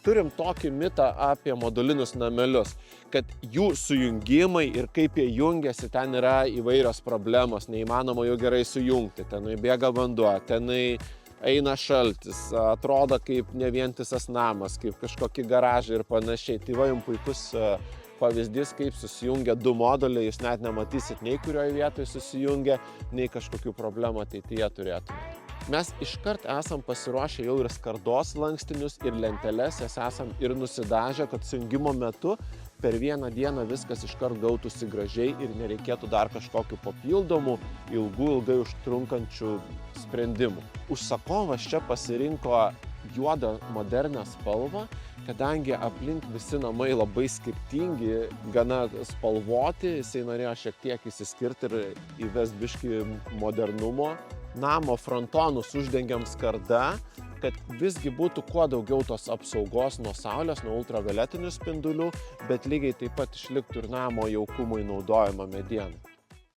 turim tokį mitą apie modulinius namelius, kad jų sujungimai ir kaip jie jungiasi, ten yra įvairios problemos, neįmanoma jų gerai sujungti, tenai bėga vanduo, tenai eina šaltis, atrodo kaip nevientisas namas, kaip kažkokie garažai ir panašiai. Tai va jums puikus pavyzdys, kaip susijungia du moduliai, jūs net nematysit nei kurioje vietoje susijungia, nei kažkokių problemų ateityje turėtumėte. Mes iškart esam pasiruošę jau ir skardos lankstinius, ir lenteles, jas esam ir nusidažę, kad sujungimo metu per vieną dieną viskas iškart gautųsi gražiai ir nereikėtų dar kažkokių papildomų, ilgai užtrunkančių sprendimų. Užsakovas čia pasirinko juodą modernią spalvą, kadangi aplink visi namai labai skirtingi, gana spalvoti, jisai norėjo šiek tiek įsiskirti ir įvest biškį modernumo. Namo frontonus uždengiam skarda, kad visgi būtų kuo daugiau tos apsaugos nuo saulės, nuo ultravioletinių spindulių, bet lygiai taip pat išliktų ir namo jaukumui naudojama mediena.